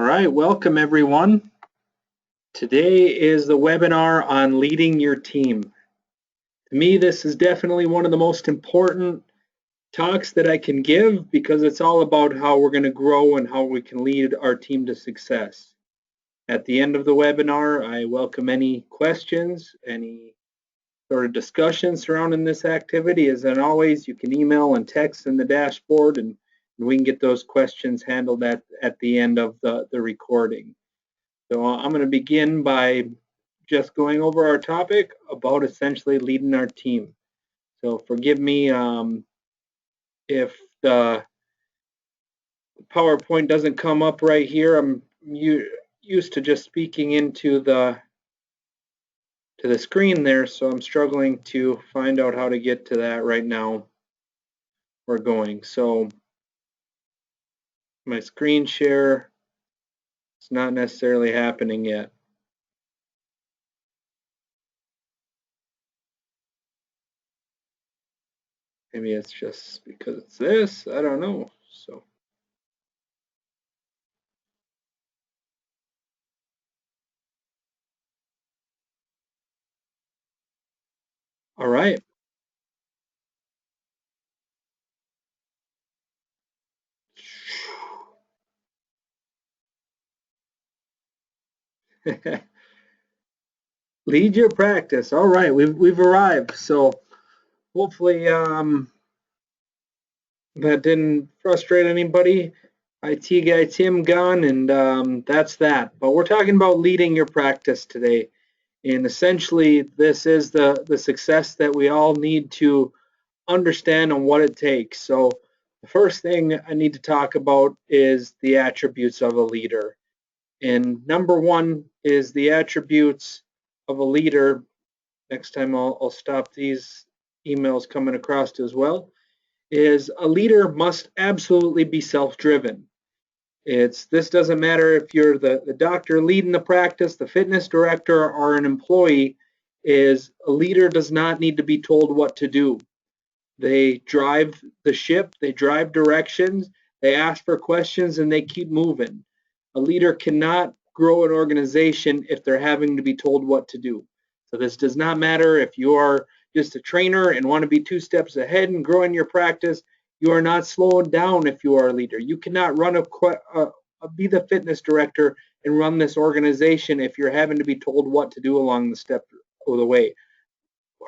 All right, welcome everyone. Today is the webinar on leading your team. To me, this is definitely one of the most important talks that I can give because it's all about how we're going to grow and how we can lead our team to success. At the end of the webinar, I welcome any questions, any sort of discussion surrounding this activity. As always, you can email and text in the dashboard and we can get those questions handled at the end of the recording. So I'm going to begin by just going over our topic about essentially leading our team. So forgive me if the PowerPoint doesn't come up right here. I'm used to just speaking into the screen there, so I'm struggling to find out how to get to that right now. We're going. So my screen share is not necessarily happening yet. Maybe it's just because it's this, I don't know. So all right. Lead your practice. All right, we've arrived. So hopefully that didn't frustrate anybody. IT guy Tim gone, and that's that. But we're talking about leading your practice today. And essentially, this is the success that we all need to understand on what it takes. So the first thing I need to talk about is the attributes of a leader. And number one is the attributes of a leader. Next time I'll stop these emails coming across as well, is a leader must absolutely be self-driven. This doesn't matter if you're the doctor leading the practice, the fitness director, or an employee, is a leader does not need to be told what to do. They drive the ship, they drive directions, they ask for questions, and they keep moving. A leader cannot grow an organization if they're having to be told what to do. So this does not matter if you are just a trainer and want to be 2 steps ahead and grow in your practice. You are not slowing down if you are a leader. You cannot be the fitness director and run this organization if you're having to be told what to do along the step of the way.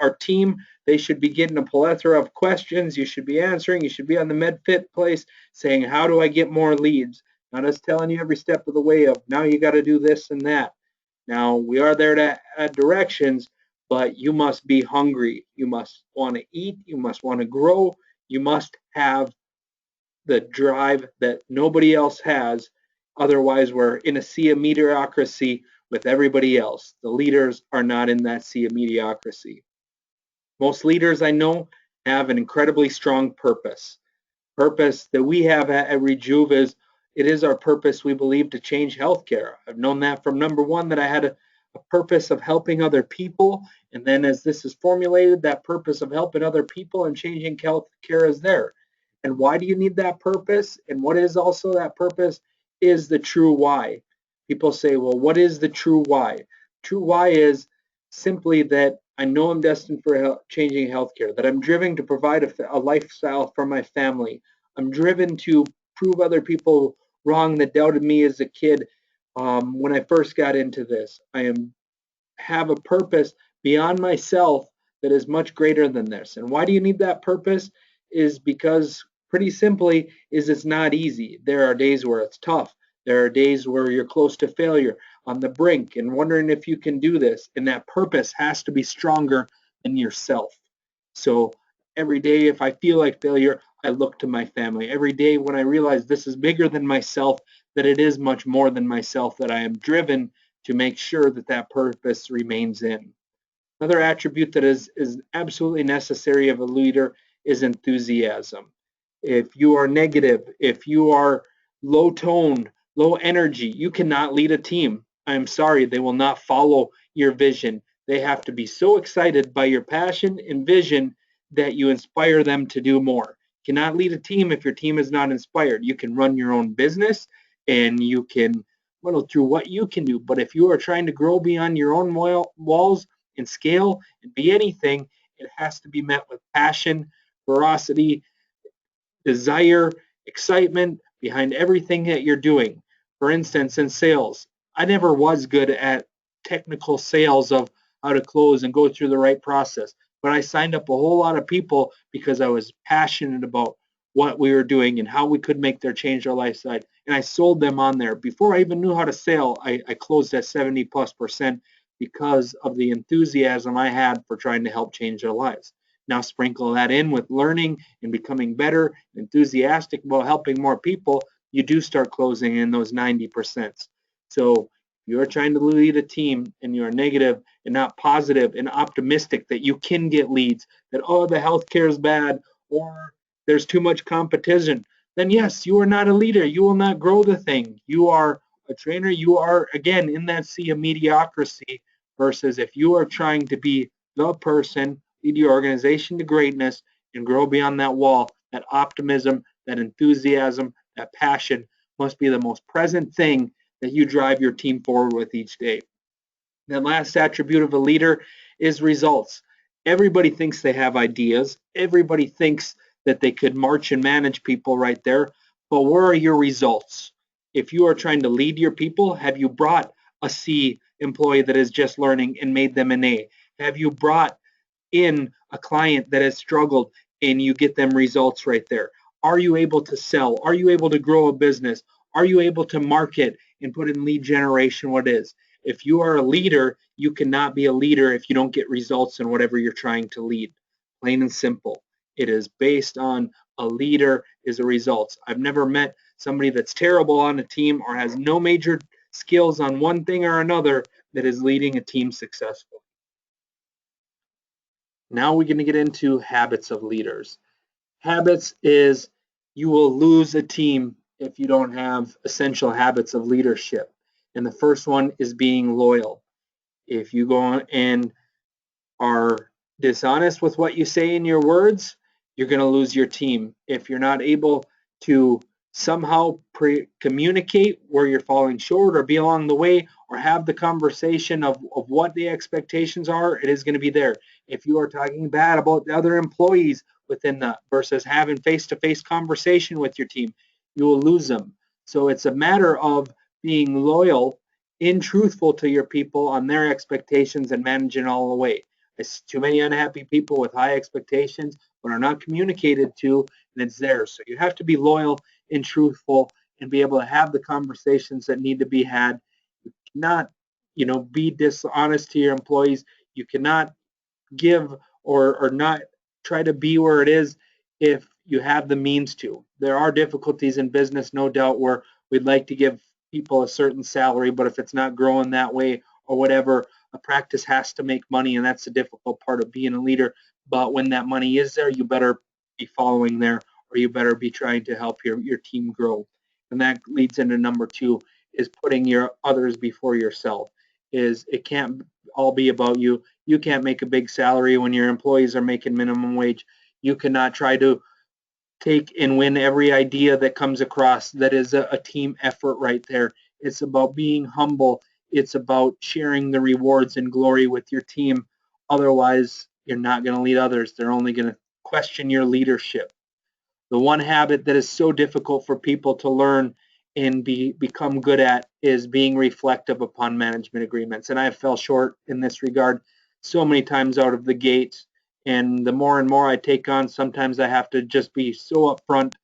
Our team, they should be getting a plethora of questions. You should be answering. You should be on the MedFit place saying, how do I get more leads? Not us telling you every step of the way of now you got to do this and that. Now we are there to add directions, but you must be hungry. You must want to eat. You must want to grow. You must have the drive that nobody else has. Otherwise, we're in a sea of mediocrity with everybody else. The leaders are not in that sea of mediocrity. Most leaders I know have an incredibly strong purpose. Purpose that we have at Rejuve is it is our purpose, we believe, to change healthcare. I've known that from number one, that I had a purpose of helping other people. And then as this is formulated, that purpose of helping other people and changing healthcare is there. And why do you need that purpose? And what is also that purpose is the true why. People say, well, what is the true why? True why is simply that I know I'm destined for changing healthcare, that I'm driven to provide a lifestyle for my family. I'm driven to prove other people wrong that doubted me as a kid when I first got into this. I have a purpose beyond myself that is much greater than this. And why do you need that purpose? Is because pretty simply is it's not easy. There are days where it's tough. There are days where you're close to failure, on the brink, and wondering if you can do this. And that purpose has to be stronger than yourself. So every day, if I feel like failure, I look to my family. Every day when I realize this is bigger than myself, that it is much more than myself, that I am driven to make sure that that purpose remains in. Another attribute that is absolutely necessary of a leader is enthusiasm. If you are negative, if you are low toned, low energy, you cannot lead a team. I'm sorry, they will not follow your vision. They have to be so excited by your passion and vision that you inspire them to do more. You cannot lead a team if your team is not inspired. You can run your own business and you can muddle through what you can do. But if you are trying to grow beyond your own walls and scale and be anything, it has to be met with passion, ferocity, desire, excitement behind everything that you're doing. For instance, in sales, I never was good at technical sales of how to close and go through the right process, but I signed up a whole lot of people because I was passionate about what we were doing and how we could make their change their lifestyle. And I sold them on there. Before I even knew how to sell, I closed at 70+% because of the enthusiasm I had for trying to help change their lives. Now sprinkle that in with learning and becoming better and enthusiastic about helping more people, you do start closing in those 90%. So if you're trying to lead a team and you're negative and not positive and optimistic that you can get leads, that, oh, the healthcare is bad or there's too much competition, then yes, you are not a leader. You will not grow the thing. You are a trainer. You are, again, in that sea of mediocrity versus if you are trying to be the person, lead your organization to greatness and grow beyond that wall, that optimism, that enthusiasm, that passion must be the most present thing that you drive your team forward with each day. The last attribute of a leader is results. Everybody thinks they have ideas. Everybody thinks that they could march and manage people right there. But where are your results? If you are trying to lead your people, have you brought a C employee that is just learning and made them an A? Have you brought in a client that has struggled and you get them results right there? Are you able to sell? Are you able to grow a business? Are you able to market and put in lead generation what is? If you are a leader, you cannot be a leader if you don't get results in whatever you're trying to lead. Plain and simple. It is based on a leader is a results. I've never met somebody that's terrible on a team or has no major skills on one thing or another that is leading a team successfully. Now we're going to get into habits of leaders. Habits is you will lose a team if you don't have essential habits of leadership. And the first one is being loyal. If you go and are dishonest with what you say in your words, you're going to lose your team. If you're not able to somehow communicate where you're falling short or be along the way or have the conversation of what the expectations are, it is going to be there. If you are talking bad about the other employees within that versus having face-to-face conversation with your team, you will lose them. So it's a matter of being loyal and truthful to your people on their expectations and managing all the way. It's too many unhappy people with high expectations but are not communicated to, and it's there. So you have to be loyal and truthful and be able to have the conversations that need to be had. You cannot, be dishonest to your employees. You cannot give or not try to be where it is if you have the means to. There are difficulties in business, no doubt, where we'd like to give people a certain salary, but if it's not growing that way or whatever, a practice has to make money, and that's the difficult part of being a leader. But when that money is there, you better be following there, or you better be trying to help your team grow. And that leads into number 2 is putting your others before yourself. Is it can't all be about you. You can't make a big salary when your employees are making minimum wage. You cannot try to take and win every idea that comes across. That is a team effort right there. It's about being humble. It's about sharing the rewards and glory with your team. Otherwise, you're not going to lead others. They're only going to question your leadership. The one habit that is so difficult for people to learn and become good at is being reflective upon management agreements. And I fell short in this regard so many times out of the gate. And the more and more I take on, sometimes I have to just be so upfront,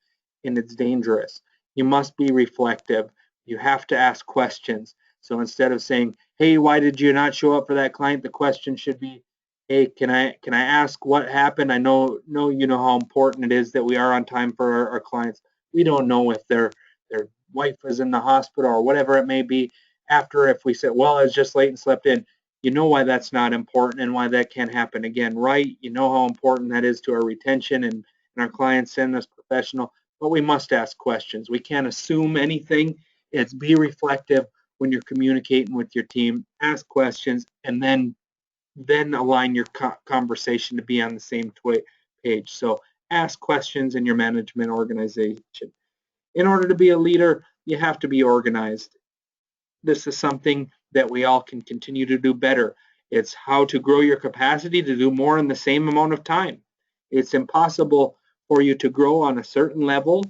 and it's dangerous. You must be reflective. You have to ask questions. So instead of saying, hey, why did you not show up for that client? The question should be, hey, can I ask what happened? I know you know how important it is that we are on time for our clients. We don't know if their wife is in the hospital or whatever it may be. After, if we say, well, I was just late and slept in, you know why that's not important and why that can't happen again, right? You know how important that is to our retention and our clients send us professional, but we must ask questions. We can't assume anything. It's be reflective when you're communicating with your team, ask questions, and then align your conversation to be on the same page. So ask questions in your management organization. In order to be a leader, you have to be organized. this is something that we all can continue to do better. It's how to grow your capacity to do more in the same amount of time. It's impossible for you to grow on a certain level.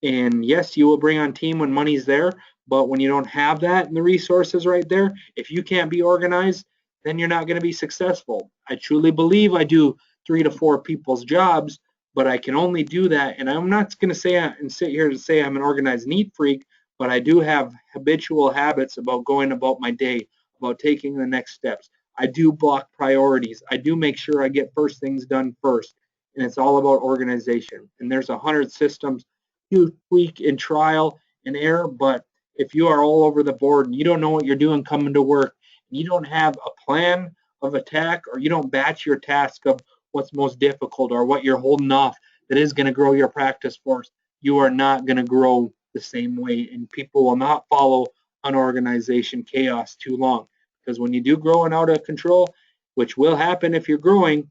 And yes, you will bring on team when money's there, but when you don't have that and the resources right there, if you can't be organized, then you're not going to be successful. I truly believe I do 3 to 4 people's jobs, but I can only do that. And I'm not going to say and sit here to say I'm an organized neat freak, but I do have habitual habits about going about my day, about taking the next steps. I do block priorities. I do make sure I get first things done first. And it's all about organization. And there's 100 systems you tweak and trial and error, but if you are all over the board and you don't know what you're doing coming to work, and you don't have a plan of attack, or you don't batch your task of what's most difficult or what you're holding off that is going to grow your practice force, you are not going to grow the same way, and people will not follow unorganization chaos too long. Because when you do grow and out of control, which will happen if you're growing,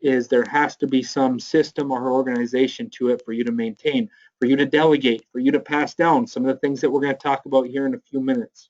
is there has to be some system or organization to it for you to maintain, for you to delegate, for you to pass down some of the things that we're going to talk about here in a few minutes.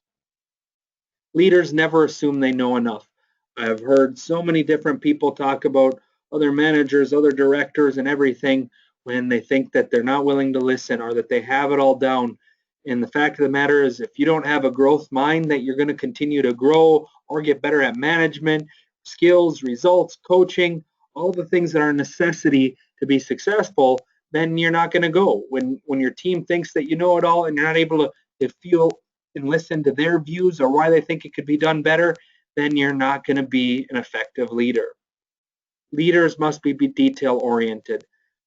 Leaders never assume they know enough. I've heard so many different people talk about other managers, other directors, and everything when they think that they're not willing to listen or that they have it all down. And the fact of the matter is, if you don't have a growth mind that you're going to continue to grow or get better at management, skills, results, coaching, all the things that are a necessity to be successful, then you're not going to go. When your team thinks that you know it all and you're not able to feel and listen to their views or why they think it could be done better, then you're not going to be an effective leader. Leaders must be detail oriented.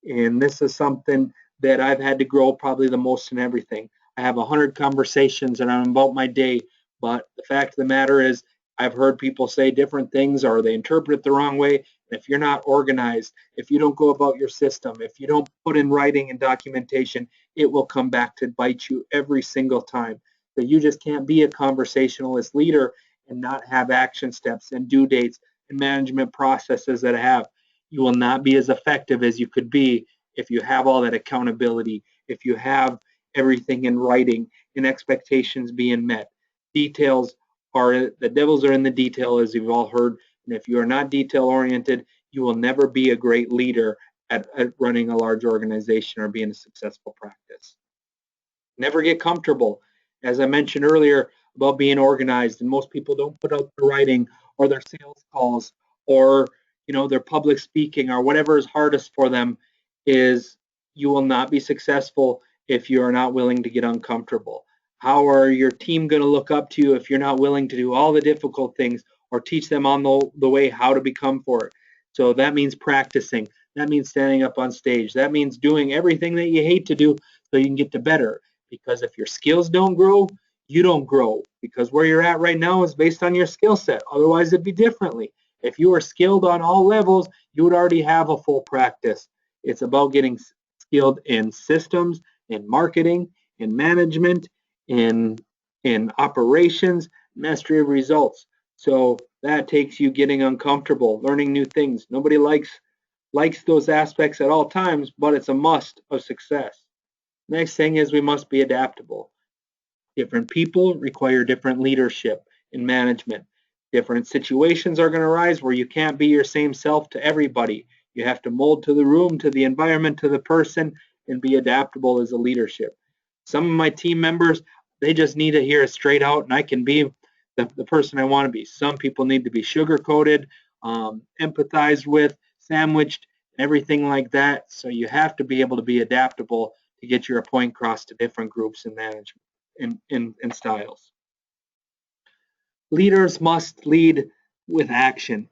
And this is something that I've had to grow probably the most in everything. I have 100 conversations and I'm about my day, but the fact of the matter is I've heard people say different things or they interpret it the wrong way. And if you're not organized, if you don't go about your system, if you don't put in writing and documentation, it will come back to bite you every single time. So you just can't be a conversationalist leader and not have action steps and due dates and management processes that have. You will not be as effective as you could be if you have all that accountability, if you have everything in writing and expectations being met. Details are, the devils are in the detail, as you've all heard. And if you are not detail oriented, you will never be a great leader at running a large organization or being a successful practice. Never get comfortable. As I mentioned earlier about being organized, and most people don't put out their writing or their sales calls or their public speaking or whatever is hardest for them, is you will not be successful if you are not willing to get uncomfortable. How are your team going to look up to you if you're not willing to do all the difficult things or teach them on the way how to become for it? So that means practicing. That means standing up on stage. That means doing everything that you hate to do so you can get to better. Because if your skills don't grow, you don't grow. Because where you're at right now is based on your skill set. Otherwise, it'd be differently. If you were skilled on all levels, you would already have a full practice. It's about getting skilled in systems, in marketing, in management, in operations, mastery of results. So that takes you getting uncomfortable, learning new things. Nobody likes those aspects at all times, but it's a must of success. Next thing is we must be adaptable. Different people require different leadership and management. Different situations are going to arise where you can't be your same self to everybody. You have to mold to the room, to the environment, to the person, and be adaptable as a leadership. Some of my team members, they just need to hear it straight out, and I can be the person I want to be. Some people need to be sugar-coated, empathized with, sandwiched, everything like that. So you have to be able to be adaptable to get your point across to different groups and management and styles. Leaders must lead with action.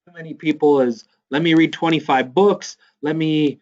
Too many people is, let me read 25 books, let me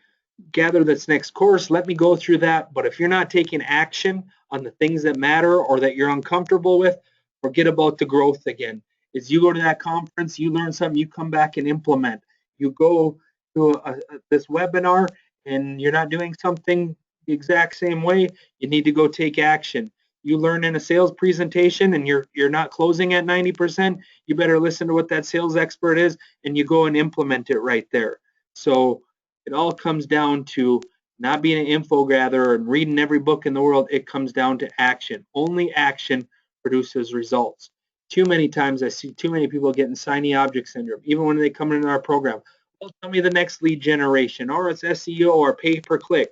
gather this next course, let me go through that. But if you're not taking action on the things that matter or that you're uncomfortable with, forget about the growth again. As you go to that conference, you learn something, you come back and implement. You go to this webinar and you're not doing something the exact same way, you need to go take action. You learn in a sales presentation and you're not closing at 90%, you better listen to what that sales expert is and you go and implement it right there. So it all comes down to not being an info gatherer and reading every book in the world. It comes down to action. Only action produces results. Too many times I see too many people getting shiny object syndrome, even when they come into our program. Well, tell me the next lead generation, or it's SEO or pay per click.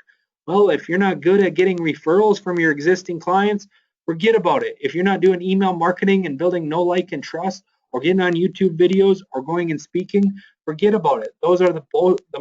Well, if you're not good at getting referrals from your existing clients, forget about it. If you're not doing email marketing and building know, like, and trust, or getting on YouTube videos, or going and speaking, forget about it. Those are the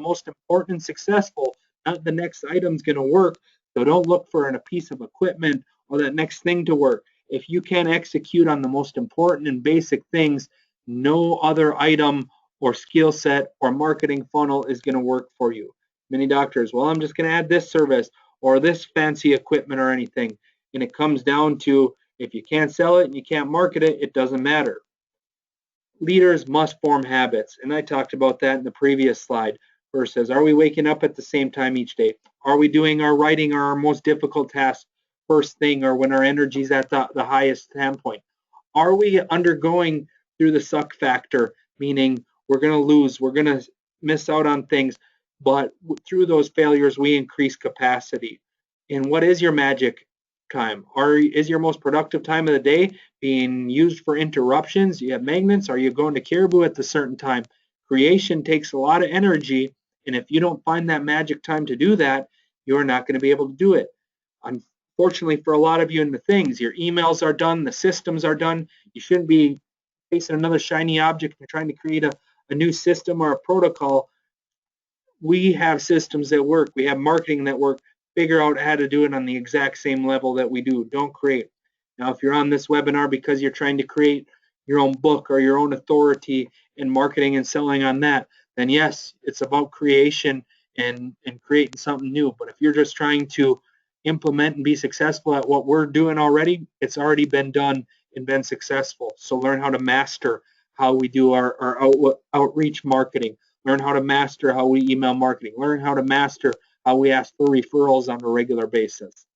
most important and successful, not the next item's going to work. So don't look for a piece of equipment or that next thing to work. If you can't execute on the most important and basic things, no other item or skill set or marketing funnel is going to work for you. Many doctors, well, I'm just going to add this service or this fancy equipment or anything. And it comes down to, if you can't sell it and you can't market it, it doesn't matter. Leaders must form habits. And I talked about that in the previous slide, where it says, are we waking up at the same time each day? Are we doing our writing or our most difficult task first thing, or when our energy is at the highest standpoint? Are we undergoing through the suck factor, meaning we're going to lose, we're going to miss out on things, but through those failures, we increase capacity? And what is your magic time? Is your most productive time of the day being used for interruptions? You have maintenance? Are you going to caribou at a certain time? Creation takes a lot of energy, and if you don't find that magic time to do that, you're not going to be able to do it. Unfortunately, for a lot of you in the things, your emails are done, the systems are done. You shouldn't be facing another shiny object and trying to create a new system or a protocol. We have systems that work. We have marketing that work. Figure out how to do it on the exact same level that we do. Don't create. Now, if you're on this webinar because you're trying to create your own book or your own authority in marketing and selling on that, then yes, it's about creation and creating something new. But if you're just trying to implement and be successful at what we're doing already, it's already been done and been successful. So learn how to master how we do our outreach marketing. Learn how to master how we email marketing. Learn how to master how we ask for referrals on a regular basis.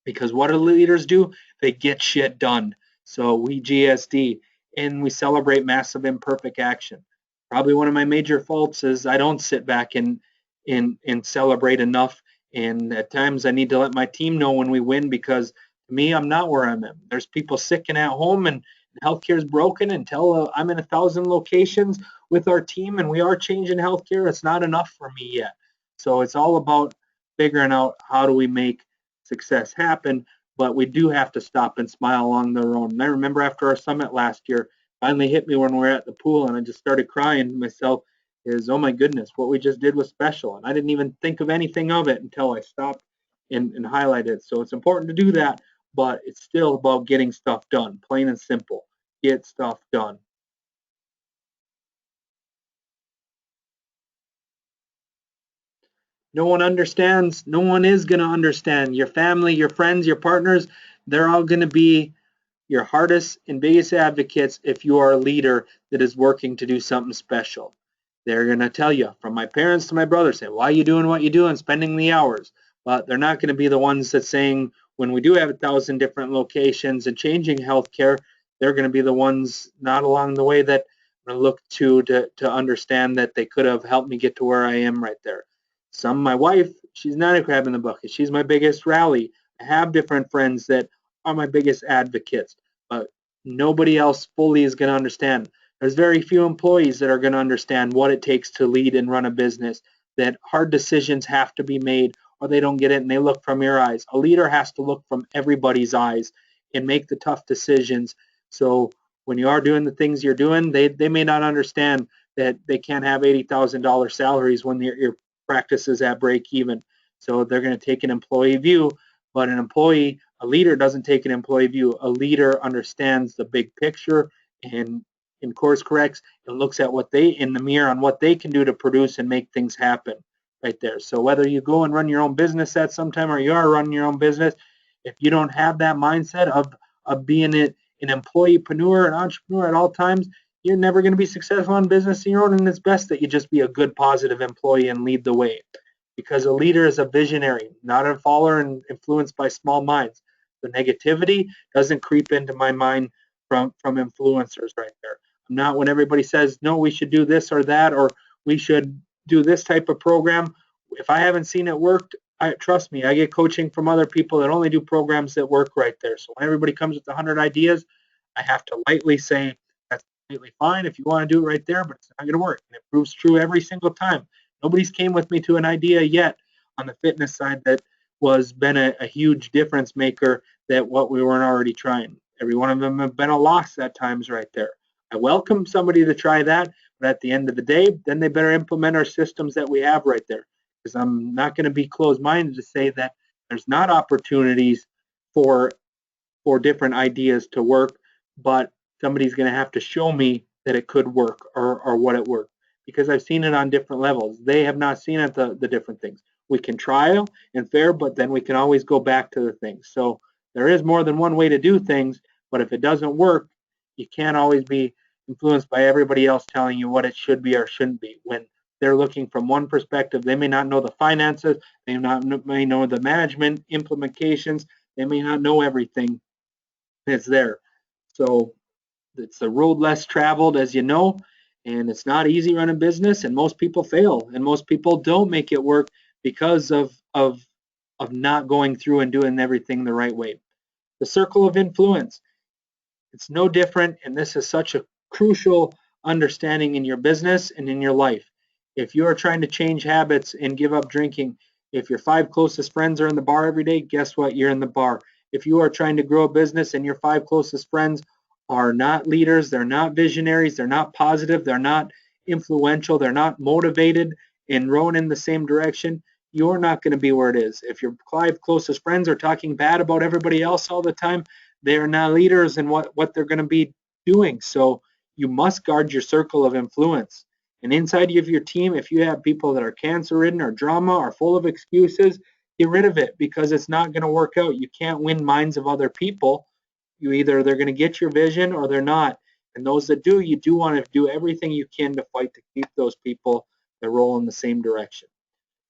Because what do leaders do? They get shit done. So we GSD, and we celebrate massive imperfect action. Probably one of my major faults is I don't sit back and celebrate enough. And at times I need to let my team know when we win, because to me, I'm not where I'm at. There's people sick and at home, and healthcare is broken. Until I'm in 1,000 locations with our team and we are changing healthcare, it's not enough for me yet. So it's all about figuring out how do we make success happen, but we do have to stop and smile along the road. And I remember after our summit last year, finally hit me when we were at the pool, and I just started crying to myself, is, oh my goodness, what we just did was special. And I didn't even think of anything of it until I stopped and highlighted it. So it's important to do that, but it's still about getting stuff done, plain and simple. Get stuff done. No one understands. No one is going to understand. Your family, your friends, your partners, they're all going to be your hardest and biggest advocates if you are a leader that is working to do something special. They're going to tell you, from my parents to my brother, say, why are you doing what you do and spending the hours? But they're not going to be the ones that saying, when we do have 1,000 different locations and changing healthcare, they're going to be the ones not along the way that I look to understand that they could have helped me get to where I am right there. My wife, she's not a crab in the bucket. She's my biggest rally. I have different friends that are my biggest advocates, but nobody else fully is going to understand. There's very few employees that are going to understand what it takes to lead and run a business, that hard decisions have to be made or they don't get it and they look from your eyes. A leader has to look from everybody's eyes and make the tough decisions. So when you are doing the things you're doing, they may not understand that they can't have $80,000 salaries when your practice is at break even. So they're going to take an employee view, but a leader doesn't take an employee view. A leader understands the big picture and course corrects and looks at what they in the mirror on what they can do to produce and make things happen right there. So whether you go and run your own business at some time or you are running your own business, if you don't have that mindset of being an employeepreneur, an entrepreneur at all times, you're never going to be successful in business on your own, and it's best that you just be a good, positive employee and lead the way. Because a leader is a visionary, not a follower and influenced by small minds. The negativity doesn't creep into my mind from influencers right there. I'm not, when everybody says, no, we should do this or that, or we should do this type of program. If I haven't seen it worked, trust me, I get coaching from other people that only do programs that work right there. So when everybody comes with 100 ideas, I have to lightly say, that's completely fine if you want to do it right there, but it's not going to work. And it proves true every single time. Nobody's came with me to an idea yet on the fitness side that was been a huge difference maker that what we weren't already trying. Every one of them have been a loss at times right there. I welcome somebody to try that, but at the end of the day, then they better implement our systems that we have right there. Because I'm not going to be closed-minded to say that there's not opportunities for different ideas to work, but somebody's going to have to show me that it could work or what it worked, because I've seen it on different levels. They have not seen it, the different things. We can trial and fair, but then we can always go back to the things. So there is more than one way to do things, but if it doesn't work, you can't always be influenced by everybody else telling you what it should be or shouldn't be. When they're looking from one perspective, they may not know the finances, they may know the management implications, they may not know everything that's there. So it's a road less traveled, as you know, and it's not easy running business, and most people fail, and most people don't make it work because of not going through and doing everything the right way. The circle of influence. It's no different, and this is such a crucial understanding in your business and in your life. If you are trying to change habits and give up drinking, if your 5 closest friends are in the bar every day, guess what? You're in the bar. If you are trying to grow a business and your 5 closest friends are not leaders, they're not visionaries, they're not positive, they're not influential, they're not motivated and rowing in the same direction, you're not going to be where it is. If your 5 closest friends are talking bad about everybody else all the time, they're not leaders in what they're going to be doing. So you must guard your circle of influence. And inside of your team, if you have people that are cancer-ridden or drama or full of excuses, get rid of it, because it's not going to work out. You can't win minds of other people. You either they're going to get your vision or they're not. And those that do, you do want to do everything you can to fight to keep those people that roll in the same direction.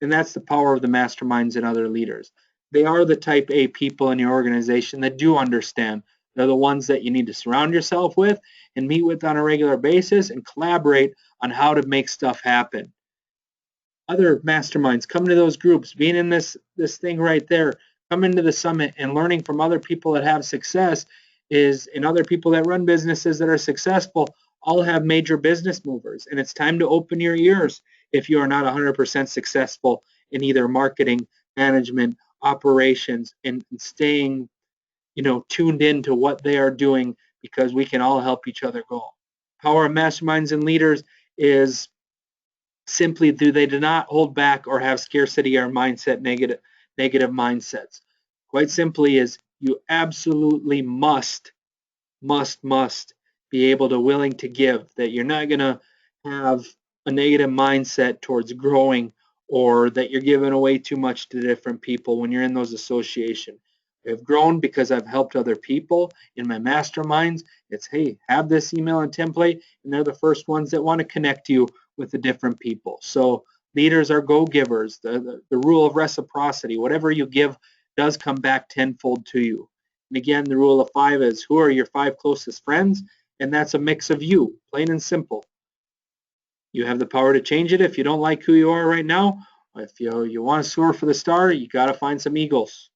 And that's the power of the masterminds and other leaders. They are the type A people in your organization that do understand. They're the ones that you need to surround yourself with and meet with on a regular basis and collaborate on how to make stuff happen. Other masterminds, come to those groups, being in this thing right there, come into the summit and learning from other people that have success and other people that run businesses that are successful all have major business movers. And it's time to open your ears if you are not 100% successful in either marketing, management, operations, and staying, tuned in to what they are doing, because we can all help each other go. Power of masterminds and leaders is simply they do not hold back or have scarcity or negative mindsets. Quite simply is you absolutely must be able to willing to give, that you're not going to have a negative mindset towards growing, or that you're giving away too much to different people when you're in those associations. I've grown because I've helped other people in my masterminds. It's, hey, have this email and template, and they're the first ones that want to connect you with the different people. So leaders are go-givers. The rule of reciprocity, whatever you give does come back tenfold to you. And again, the rule of 5 is, who are your 5 closest friends? And that's a mix of you, plain and simple. You have the power to change it if you don't like who you are right now. If you want to soar for the star, you got to find some eagles.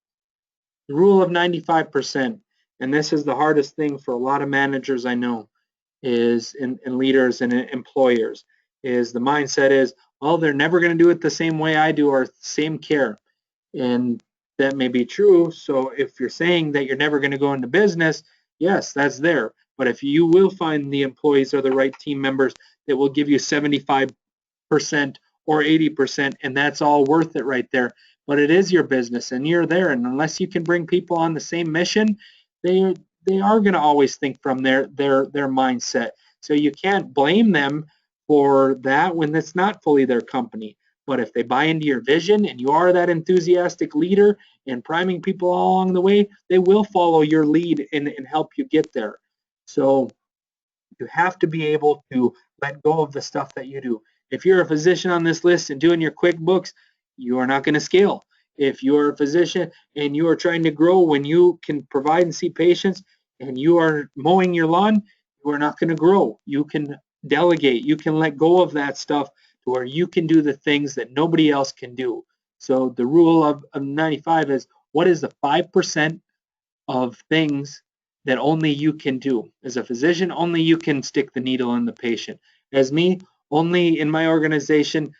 The rule of 95%, and this is the hardest thing for a lot of managers I know, is in leaders and employers, is the mindset is, well, they're never going to do it the same way I do or same care. And that may be true. So if you're saying that you're never going to go into business, yes, that's there. But if you will find the employees or the right team members that will give you 75% or 80%, and that's all worth it right there. But it is your business and you're there, and unless you can bring people on the same mission, they are going to always think from their mindset. So you can't blame them for that when it's not fully their company. But if they buy into your vision and you are that enthusiastic leader and priming people all along the way, they will follow your lead and help you get there. So you have to be able to let go of the stuff that you do. If you're a physician on this list and doing your QuickBooks, you are not going to scale. If you are a physician and you are trying to grow when you can provide and see patients and you are mowing your lawn, you are not going to grow. You can delegate. You can let go of that stuff to where you can do the things that nobody else can do. So the rule of 95 is, what is the 5% of things that only you can do. As a physician, only you can stick the needle in the patient. As me, only in my organization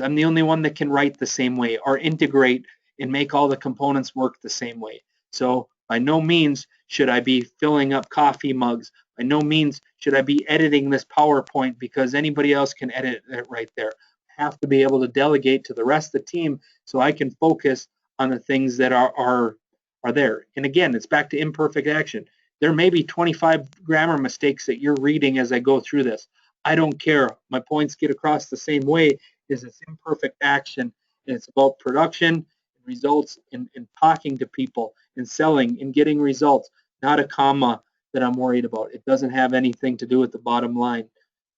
I'm the only one that can write the same way or integrate and make all the components work the same way. So by no means should I be filling up coffee mugs. By no means should I be editing this PowerPoint because anybody else can edit it right there. I have to be able to delegate to the rest of the team so I can focus on the things that are there. And again, it's back to imperfect action. There may be 25 grammar mistakes that you're reading as I go through this. I don't care. My points get across the same way. Is it's imperfect action, and it's about production, results, and talking to people, and selling, and getting results, not a comma that I'm worried about. It doesn't have anything to do with the bottom line.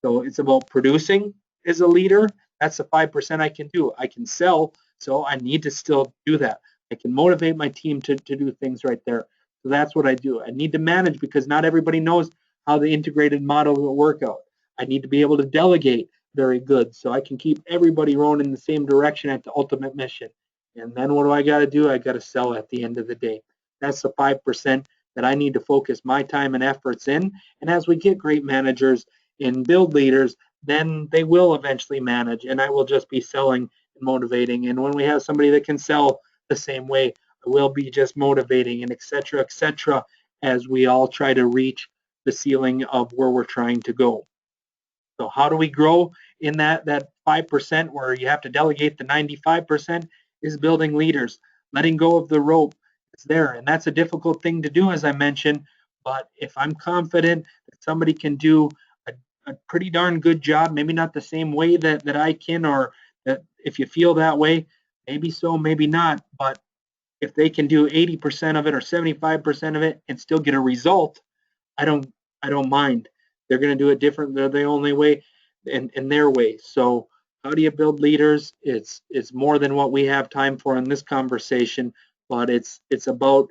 So it's about producing as a leader. That's the 5% I can do. I can sell, so I need to still do that. I can motivate my team to do things right there. So that's what I do. I need to manage because not everybody knows how the integrated model will work out. I need to be able to delegate very good so I can keep everybody rowing in the same direction at the ultimate mission. And then what do I got to do? I got to sell at the end of the day. That's the 5% that I need to focus my time and efforts in. And as we get great managers and build leaders, then they will eventually manage, and I will just be selling and motivating. And when we have somebody that can sell the same way, I will be just motivating, and et cetera, as we all try to reach the ceiling of where we're trying to go. So how do we grow in that 5% where you have to delegate the 95% is building leaders, letting go of the rope is there. And that's a difficult thing to do, as I mentioned. But if I'm confident that somebody can do a pretty darn good job, maybe not the same way that I can, or that if you feel that way, maybe so, maybe not. But if they can do 80% of it or 75% of it and still get a result, I don't mind. They're going to do it different. They're the only way in their way. So how do you build leaders? It's more than what we have time for in this conversation, but it's about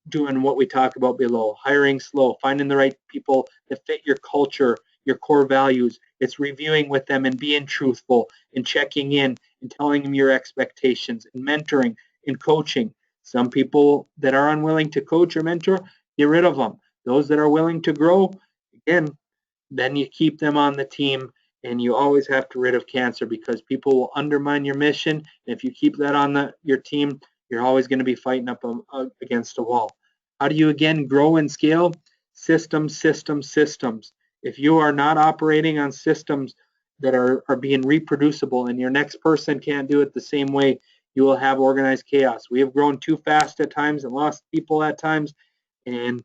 doing what we talk about below. Hiring slow, finding the right people that fit your culture, your core values. It's reviewing with them and being truthful and checking in and telling them your expectations and mentoring and coaching. Some people that are unwilling to coach or mentor, get rid of them. Those that are willing to grow, again, then you keep them on the team, and you always have to rid of cancer because people will undermine your mission. And if you keep that on your team, you're always going to be fighting up against a wall. How do you again grow and scale? Systems, systems, systems. If you are not operating on systems that are being reproducible and your next person can't do it the same way, you will have organized chaos. We have grown too fast at times and lost people at times, and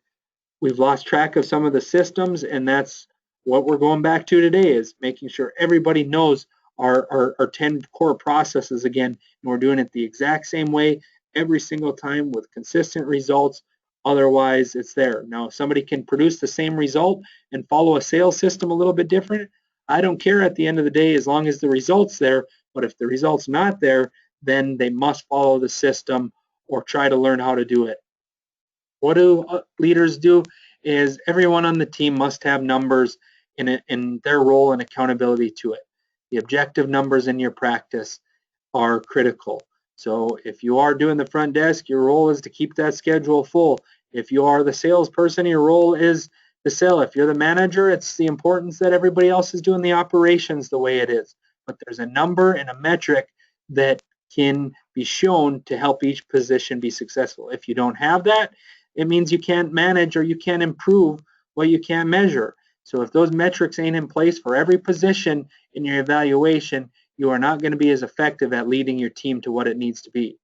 we've lost track of some of the systems, and that's what we're going back to today, is making sure everybody knows our 10 core processes again, and we're doing it the exact same way every single time with consistent results. Otherwise, it's there. Now, if somebody can produce the same result and follow a sales system a little bit different, I don't care at the end of the day as long as the result's there. But if the result's not there, then they must follow the system or try to learn how to do it. What do leaders do is everyone on the team must have numbers in their role and accountability to it. The objective numbers in your practice are critical. So if you are doing the front desk, your role is to keep that schedule full. If you are the salesperson, your role is to sell. If you're the manager, it's the importance that everybody else is doing the operations the way it is. But there's a number and a metric that can be shown to help each position be successful. If you don't have that, it means you can't manage or you can't improve what you can't measure. So if those metrics ain't in place for every position in your evaluation, you are not going to be as effective at leading your team to what it needs to be.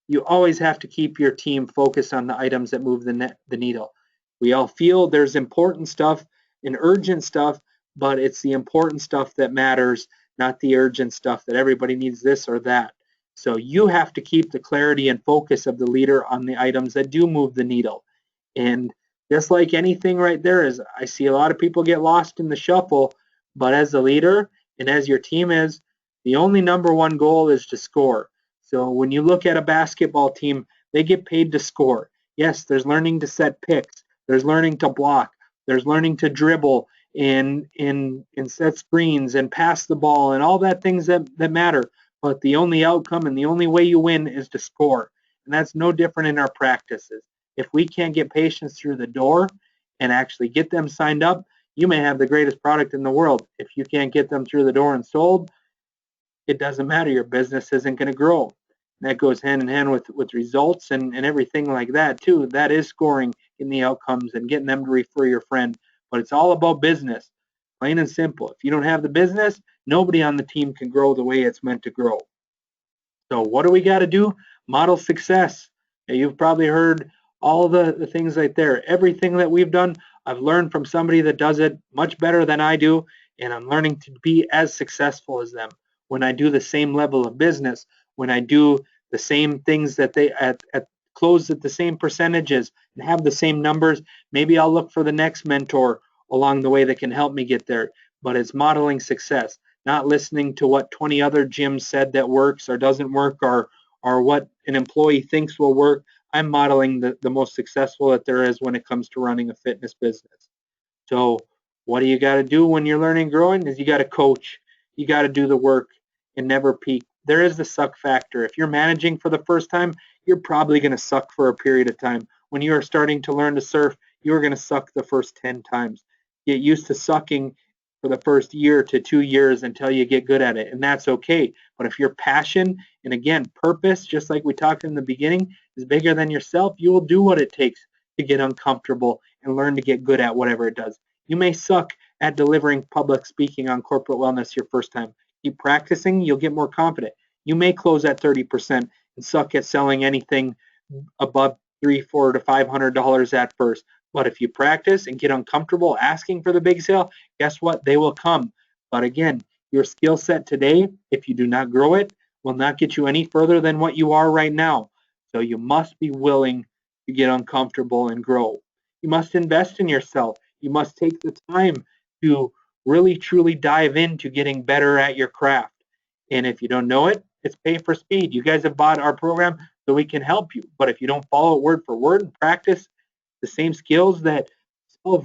You always have to keep your team focused on the items that move the needle. We all feel there's important stuff and urgent stuff, but it's the important stuff that matters, not the urgent stuff that everybody needs this or that. So you have to keep the clarity and focus of the leader on the items that do move the needle. And just like anything right there, is I see a lot of people get lost in the shuffle, but as the leader and as your team is, the only number one goal is to score. So when you look at a basketball team, they get paid to score. Yes, there's learning to set picks, there's learning to block, there's learning to dribble and set screens and pass the ball and all that things that matter. But the only outcome and the only way you win is to score. And that's no different in our practices. If we can't get patients through the door, and actually get them signed up, you may have the greatest product in the world. If you can't get them through the door and sold, it doesn't matter. Your business isn't going to grow. That goes hand in hand with results and everything like that too. That is scoring in the outcomes and getting them to refer your friend. But it's all about business, plain and simple. If you don't have the business, nobody on the team can grow the way it's meant to grow. So what do we got to do? Model success. Now, you've probably heard all the things right there. Everything that we've done, I've learned from somebody that does it much better than I do, and I'm learning to be as successful as them. When I do the same level of business, when I do the same things that they close at the same percentages and have the same numbers, maybe I'll look for the next mentor along the way that can help me get there. But it's modeling success, not listening to what 20 other gyms said that works or doesn't work, or what an employee thinks will work. I'm modeling the most successful that there is when it comes to running a fitness business. So what do you got to do when you're learning and growing is you got to coach. You got to do the work and never peak. There is the suck factor. If you're managing for the first time, you're probably going to suck for a period of time. When you are starting to learn to surf, you're going to suck the first 10 times. Get used to sucking for the first year to 2 years until you get good at it, and that's okay. But if your passion and, again, purpose, just like we talked in the beginning, is bigger than yourself, you will do what it takes to get uncomfortable and learn to get good at whatever it does. You may suck at delivering public speaking on corporate wellness your first time. Keep practicing, you'll get more confident. You may close at 30% and suck at selling anything above $300, $400 to $500 at first. But if you practice and get uncomfortable asking for the big sale, guess what? They will come. But again, your skill set today, if you do not grow it, will not get you any further than what you are right now. So you must be willing to get uncomfortable and grow. You must invest in yourself. You must take the time to really truly dive into getting better at your craft. And if you don't know it, it's pay for speed. You guys have bought our program so we can help you. But if you don't follow it word for word and practice the same skills that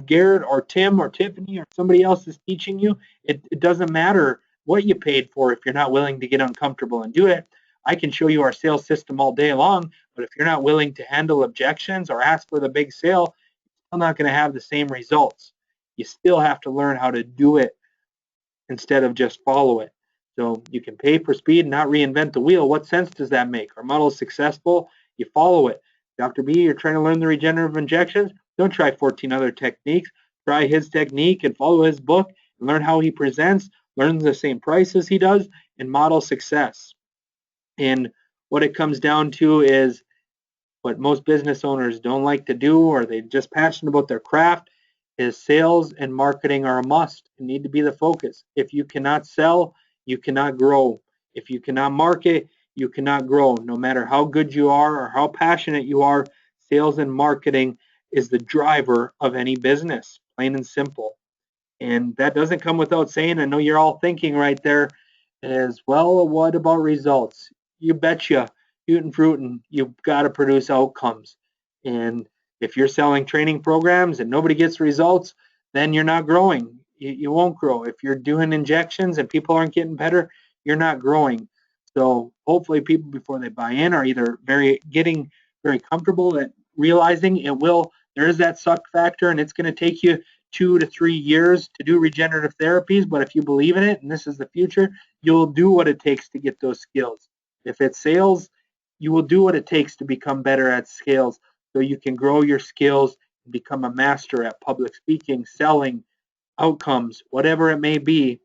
Garrett or Tim or Tiffany or somebody else is teaching you, it doesn't matter what you paid for if you're not willing to get uncomfortable and do it. I can show you our sales system all day long, but if you're not willing to handle objections or ask for the big sale, you're still not going to have the same results. You still have to learn how to do it instead of just follow it. So you can pay for speed and not reinvent the wheel. What sense does that make? Our model is successful. You follow it. Dr. B, you're trying to learn the regenerative injections? Don't try 14 other techniques. Try his technique and follow his book and learn how he presents, learn the same price as he does, and model success. And what it comes down to is what most business owners don't like to do, or they're just passionate about their craft, is sales and marketing are a must and need to be the focus. If you cannot sell, you cannot grow. If you cannot market, you cannot grow. No matter how good you are or how passionate you are, sales and marketing is the driver of any business, plain and simple. And that doesn't come without saying. I know you're all thinking right there as well, what about results? You betcha, shooting fruit, and you've got to produce outcomes. And if you're selling training programs and nobody gets results, then you're not growing. You won't grow. If you're doing injections and people aren't getting better, you're not growing. So hopefully people, before they buy in, are either getting very comfortable at realizing there is that suck factor, and it's going to take you 2 to 3 years to do regenerative therapies. But if you believe in it and this is the future, you'll do what it takes to get those skills. If it's sales, you will do what it takes to become better at sales so you can grow your skills and become a master at public speaking, selling, outcomes, whatever it may be.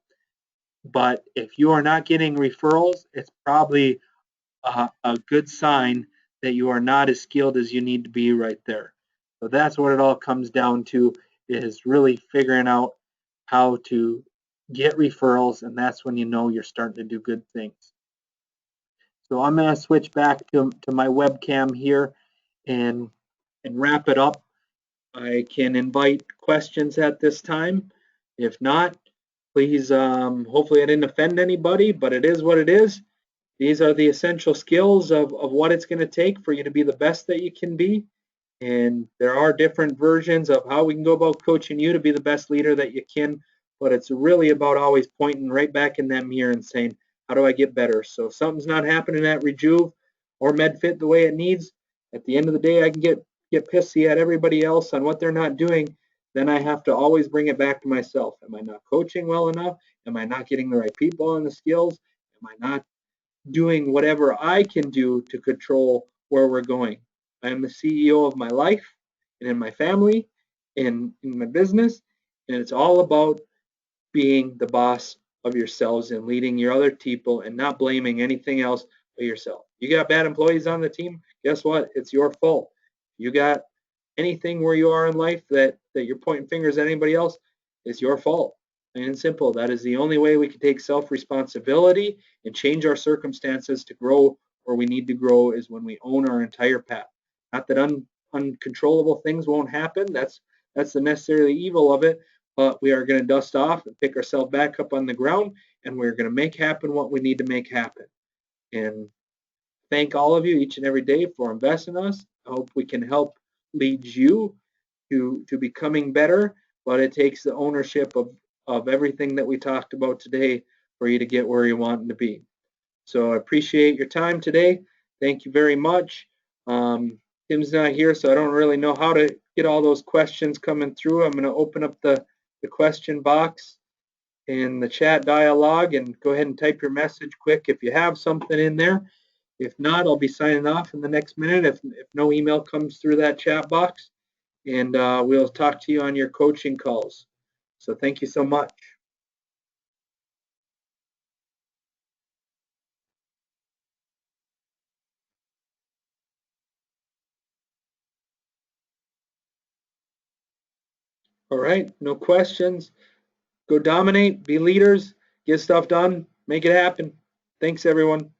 But if you are not getting referrals, it's probably a good sign that you are not as skilled as you need to be right there. So that's what it all comes down to, is really figuring out how to get referrals, and that's when you know you're starting to do good things. So I'm going to switch back to my webcam here and wrap it up. I can invite questions at this time. If not, please, hopefully I didn't offend anybody, but it is what it is. These are the essential skills of what it's going to take for you to be the best that you can be. And there are different versions of how we can go about coaching you to be the best leader that you can, but it's really about always pointing right back in that mirror and saying, how do I get better? So if something's not happening at Rejuve or MedFit the way it needs, at the end of the day, I can get pissy at everybody else on what they're not doing. then I have to always bring it back to myself. Am I not coaching well enough? Am I not getting the right people and the skills? Am I not doing whatever I can do to control where we're going? I am the CEO of my life and in my family and in my business, and it's all about being the boss of yourselves and leading your other people and not blaming anything else but yourself. You got bad employees on the team, guess what? It's your fault. You got anything where you are in life that you're pointing fingers at anybody else, it's your fault. Plain and simple. That is the only way we can take self-responsibility and change our circumstances to grow where we need to grow is when we own our entire path. Not that uncontrollable things won't happen. That's the necessarily evil of it, but we are going to dust off and pick ourselves back up on the ground, and we're going to make happen what we need to make happen. And thank all of you each and every day for investing in us. I hope we can help lead you to becoming better, but it takes the ownership of everything that we talked about today for you to get where you want to be. So I appreciate your time today. Thank you very much. Tim's not here, so I don't really know how to get all those questions coming through. I'm going to open up the question box in the chat dialog and go ahead and type your message quick if you have something in there. If not, I'll be signing off in the next minute if no email comes through that chat box, and we'll talk to you on your coaching calls. So thank you so much. All right, no questions. Go dominate, be leaders, get stuff done, make it happen. Thanks, everyone.